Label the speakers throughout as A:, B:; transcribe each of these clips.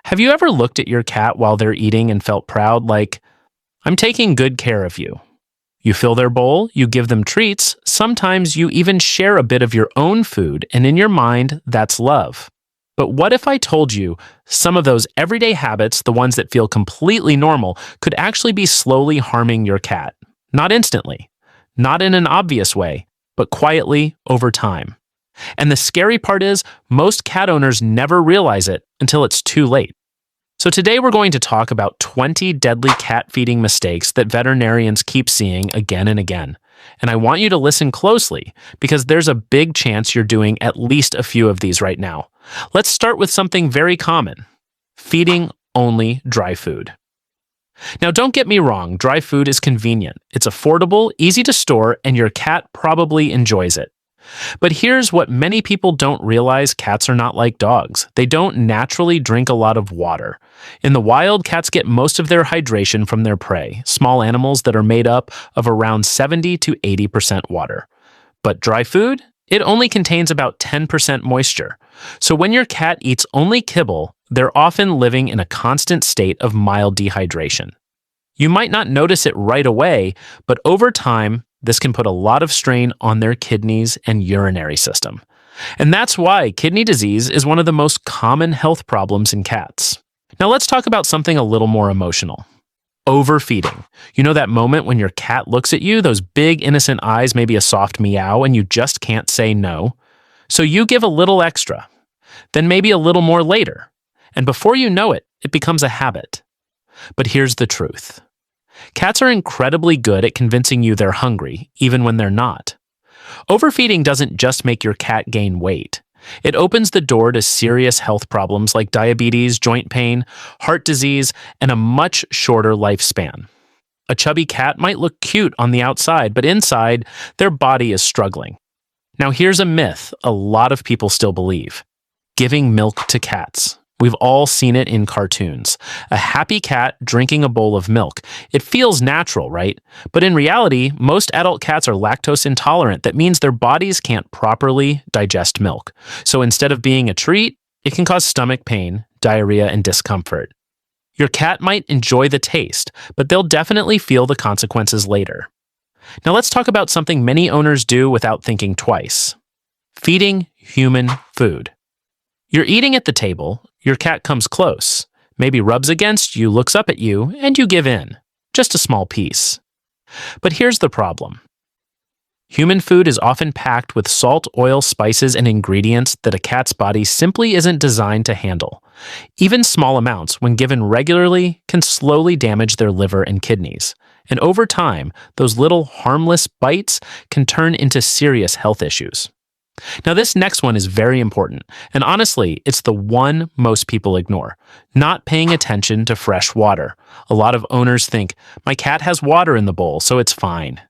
A: Have you ever looked at your cat while they're eating and felt proud, like, I'm taking good care of you? You fill their bowl, you give them treats, sometimes you even share a bit of your own food, and in your mind, that's love. But what if I told you some of those everyday habits, the ones that feel completely normal, could actually be slowly harming your cat? Not instantly, not in an obvious way, but quietly over time. And the scary part is, most cat owners never realize it until it's too late. So today we're going to talk about 20 deadly cat feeding mistakes that veterinarians keep seeing again and again. And I want you to listen closely because there's a big chance you're doing at least a few of these right now. Let's start with something very common: feeding only dry food. Now, don't get me wrong, dry food is convenient. It's affordable, easy to store, and your cat probably enjoys it. But here's what many people don't realize: cats are not like dogs. They don't naturally drink a lot of water. In the wild, cats get most of their hydration from their prey, small animals that are made up of around 70 to 80% water. But dry food? It only contains about 10% moisture. So when your cat eats only kibble, they're often living in a constant state of mild dehydration. You might not notice it right away, but over time, this can put a lot of strain on their kidneys and urinary system. And that's why kidney disease is one of the most common health problems in cats. Now let's talk about something a little more emotional: overfeeding. You know that moment when your cat looks at you, those big innocent eyes, maybe a soft meow, and you just can't say no? So you give a little extra, then maybe a little more later. And before you know it, it becomes a habit. But here's the truth: cats are incredibly good at convincing you they're hungry, even when they're not. Overfeeding doesn't just make your cat gain weight. It opens the door to serious health problems like diabetes, joint pain, heart disease, and a much shorter lifespan. A chubby cat might look cute on the outside, but inside, their body is struggling. Now here's a myth a lot of people still believe: giving milk to cats. We've all seen it in cartoons. A happy cat drinking a bowl of milk. It feels natural, right? But in reality, most adult cats are lactose intolerant. That means their bodies can't properly digest milk. So instead of being a treat, it can cause stomach pain, diarrhea, and discomfort. Your cat might enjoy the taste, but they'll definitely feel the consequences later. Now let's talk about something many owners do without thinking twice: feeding human food. You're eating at the table, your cat comes close, maybe rubs against you, looks up at you, and you give in. Just a small piece. But here's the problem: human food is often packed with salt, oil, spices, and ingredients that a cat's body simply isn't designed to handle. Even small amounts, when given regularly, can slowly damage their liver and kidneys. And over time, those little harmless bites can turn into serious health issues. Now this next one is very important, and honestly, it's the one most people ignore: not paying attention to fresh water. A lot of owners think, my cat has water in the bowl, so it's fine.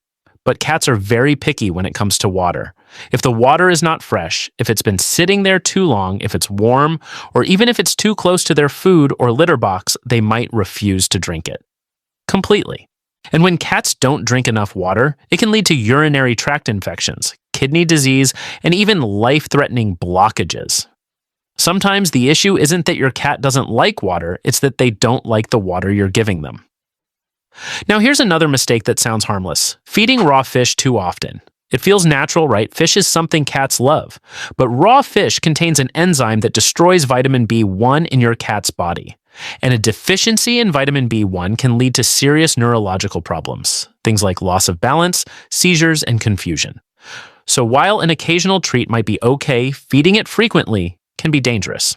A: But cats are very picky when it comes to water. If the water is not fresh, if it's been sitting there too long, if it's warm, or even if it's too close to their food or litter box, they might refuse to drink it completely. And when cats don't drink enough water, it can lead to urinary tract infections, kidney disease, and even life-threatening blockages. Sometimes the issue isn't that your cat doesn't like water, it's that they don't like the water you're giving them. Now here's another mistake that sounds harmless: feeding raw fish too often. It feels natural, right? Fish is something cats love. But raw fish contains an enzyme that destroys vitamin B1 in your cat's body. And a deficiency in vitamin B1 can lead to serious neurological problems, things like loss of balance, seizures, and confusion. So while an occasional treat might be okay, feeding it frequently can be dangerous.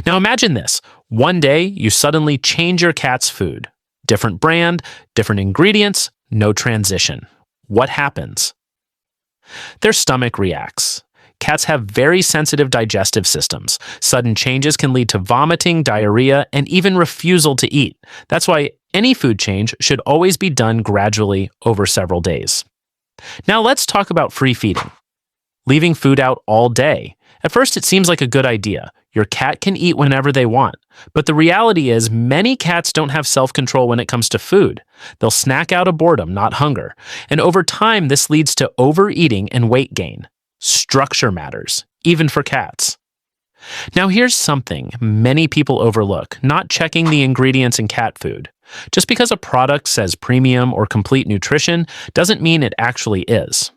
A: Now imagine this: one day you suddenly change your cat's food. Different brand, different ingredients, no transition. What happens? Their stomach reacts. Cats have very sensitive digestive systems. Sudden changes can lead to vomiting, diarrhea, and even refusal to eat. That's why any food change should always be done gradually over several days. Now let's talk about free feeding. Leaving food out all day. At first, it seems like a good idea. Your cat can eat whenever they want. But the reality is, many cats don't have self-control when it comes to food. They'll snack out of boredom, not hunger. And over time, this leads to overeating and weight gain. Structure matters, even for cats. Now, here's something many people overlook: not checking the ingredients in cat food. Just because a product says premium or complete nutrition doesn't mean it actually is.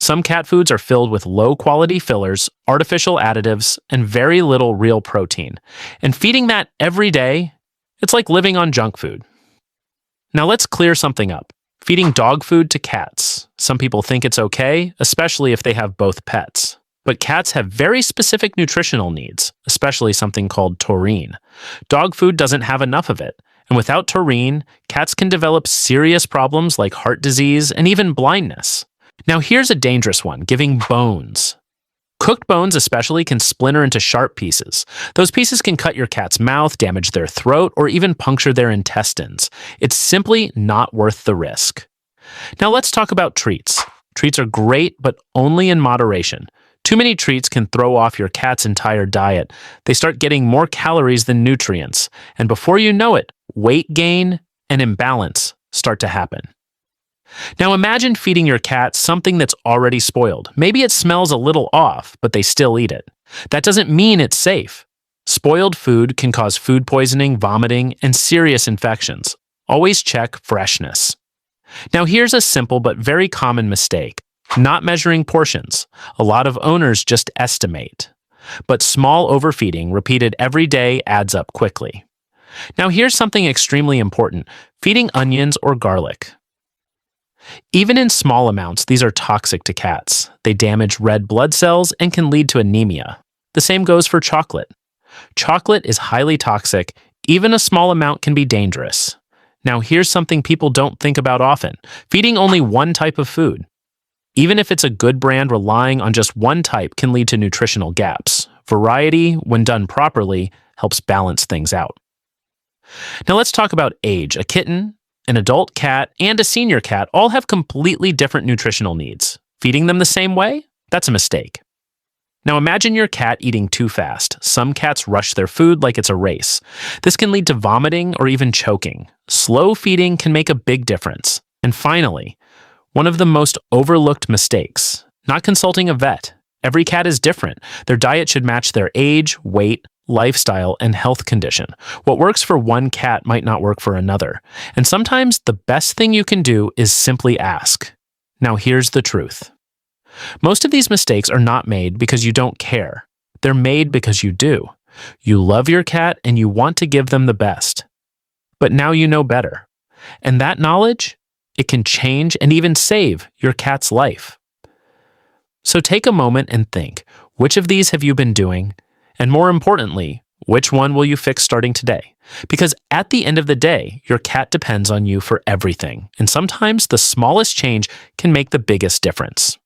A: Some cat foods are filled with low-quality fillers, artificial additives, and very little real protein. And feeding that every day, it's like living on junk food. Now let's clear something up. Feeding dog food to cats. Some people think it's okay, especially if they have both pets. But cats have very specific nutritional needs, especially something called taurine. Dog food doesn't have enough of it, and without taurine, cats can develop serious problems like heart disease and even blindness. Now here's a dangerous one: giving bones. Cooked bones especially can splinter into sharp pieces. Those pieces can cut your cat's mouth, damage their throat, or even puncture their intestines. It's simply not worth the risk. Now let's talk about treats. Treats are great, but only in moderation. Too many treats can throw off your cat's entire diet. They start getting more calories than nutrients, and before you know it, weight gain and imbalance start to happen. Now imagine feeding your cat something that's already spoiled. Maybe it smells a little off, but they still eat it. That doesn't mean it's safe. Spoiled food can cause food poisoning, vomiting, and serious infections. Always check freshness. Now here's a simple but very common mistake: not measuring portions. A lot of owners just estimate. But small overfeeding repeated every day adds up quickly. Now here's something extremely important: feeding onions or garlic. Even in small amounts, these are toxic to cats. They damage red blood cells and can lead to anemia. The same goes for chocolate. Chocolate is highly toxic. Even a small amount can be dangerous. Now here's something people don't think about often: feeding only one type of food. Even if it's a good brand, relying on just one type can lead to nutritional gaps. Variety, when done properly, helps balance things out. Now let's talk about age. A kitten, an adult cat, and a senior cat all have completely different nutritional needs. Feeding them the same way? That's a mistake. Now imagine your cat eating too fast. Some cats rush their food like it's a race. This can lead to vomiting or even choking. Slow feeding can make a big difference. And finally, one of the most overlooked mistakes: not consulting a vet. Every cat is different. Their diet should match their age, weight, lifestyle, and health condition. What works for one cat might not work for another. And sometimes the best thing you can do is simply ask. Now here's the truth. Most of these mistakes are not made because you don't care. They're made because you do. You love your cat and you want to give them the best. But now you know better. And that knowledge, it can change and even save your cat's life. So take a moment and think, which of these have you been doing? And more importantly, which one will you fix starting today? Because at the end of the day, your cat depends on you for everything. And sometimes the smallest change can make the biggest difference.